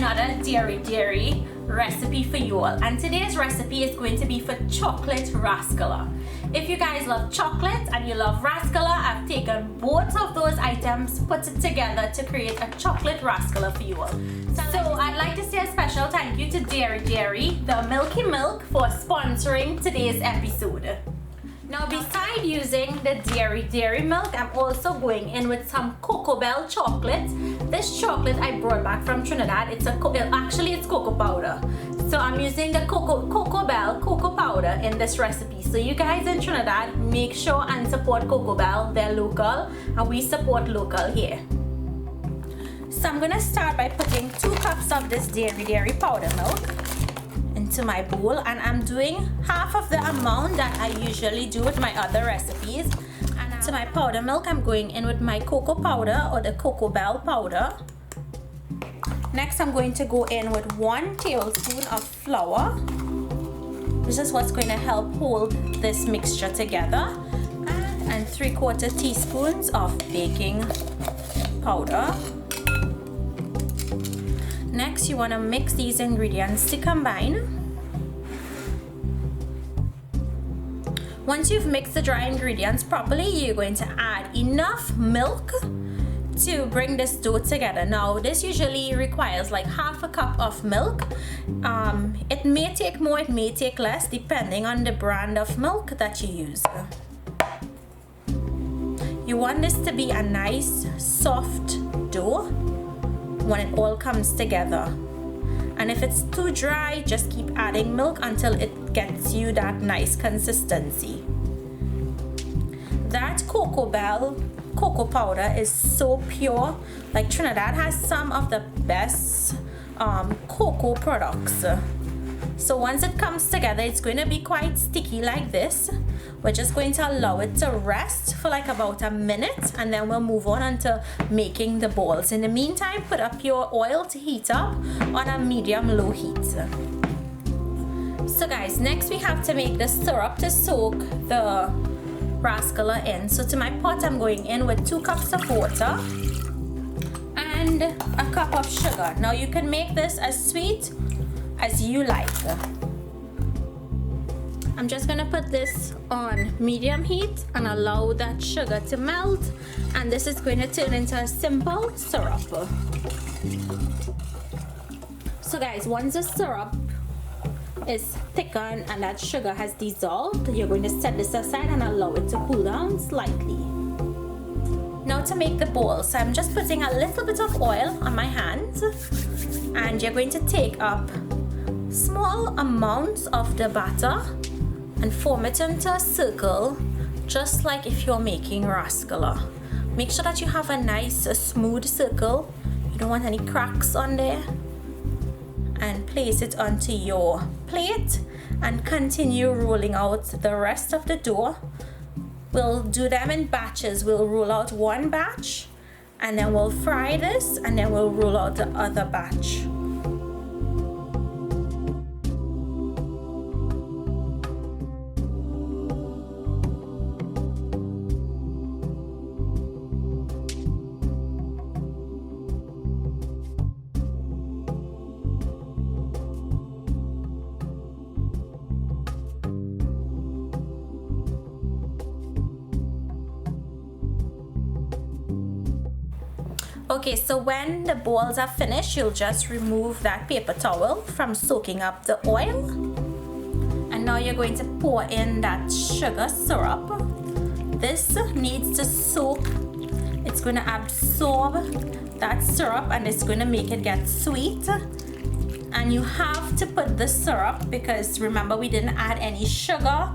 another dairy recipe for you all, and today's recipe is going to be for chocolate rasgulla. If you guys love chocolate and you love rasgulla, I've taken both of those items, put it together to create a chocolate rasgulla for you all. So I'd like to say a special thank you to Dairy, the Milky Milk, for sponsoring today's episode. Now, beside using the dairy milk, I'm also going in with some Cocoa Bell chocolate. This chocolate I brought back from Trinidad. It's cocoa powder. So I'm using the Cocoa Bell cocoa powder in this recipe. So you guys in Trinidad, make sure and support Cocoa Bell. They're local and we support local here. So I'm gonna start by putting 2 cups of this dairy powder milk into my bowl, and I'm doing half of the amount that I usually do with my other recipes. And to my powder milk, I'm going in with my cocoa powder or the Cocoa Bell powder. Next, I'm going to go in with 1 tablespoon of flour. This is what's going to help hold this mixture together, and 3/4 teaspoons of baking powder. Next, you want to mix these ingredients to combine. Once you've mixed the dry ingredients properly, you're going to add enough milk to bring this dough together. Now, this usually requires like half a cup of milk. It may take more, it may take less, depending on the brand of milk that you use. You want this to be a nice, soft dough when it all comes together. And if it's too dry, just keep adding milk until it gets you that nice consistency. That Cocoa Bell cocoa powder is so pure. Like, Trinidad has some of the best cocoa products. So once it comes together, it's going to be quite sticky like this. We're just going to allow it to rest for like about a minute, and then we'll move on into making the balls. In the meantime, put up your oil to heat up on a medium-low heat. So guys, next we have to make the syrup to soak the rasgulla in. So to my pot, I'm going in with 2 cups of water and a cup of sugar. Now you can make this as sweet as you like. I'm just gonna put this on medium heat and allow that sugar to melt, and this is going to turn into a simple syrup. So guys, once the syrup is thickened and that sugar has dissolved, you're going to set this aside and allow it to cool down slightly. Now to make the balls, I'm just putting a little bit of oil on my hands, and you're going to take up small amounts of the batter and form it into a circle, just like if you're making rasgulla. Make sure that you have a nice smooth circle. You don't want any cracks on there. And place it onto your plate and continue rolling out the rest of the dough. We'll do them in batches. We'll roll out 1 batch, and then we'll fry this, and then we'll roll out the other batch. Okay, so when the balls are finished, you'll just remove that paper towel from soaking up the oil. And now you're going to pour in that sugar syrup. This needs to soak. It's going to absorb that syrup, and it's going to make it get sweet. And you have to put the syrup, because remember, we didn't add any sugar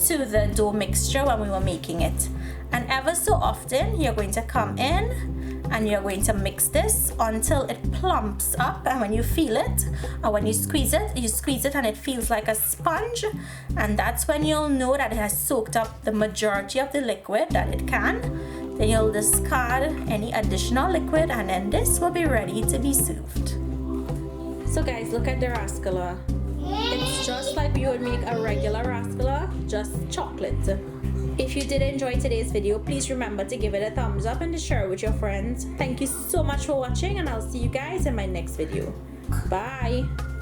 to the dough mixture when we were making it. And ever so often, you're going to come in and you're going to mix this until it plumps up, and when you feel it, or when you squeeze it and it feels like a sponge, and that's when you'll know that it has soaked up the majority of the liquid that it can. Then you'll discard any additional liquid, and then this will be ready to be served. So guys, look at the rasgulla. It's just like we would make a regular rasgulla, just chocolate. If you did enjoy today's video, please remember to give it a thumbs up and to share it with your friends. Thank you so much for watching, and I'll see you guys in my next video. back. Bye.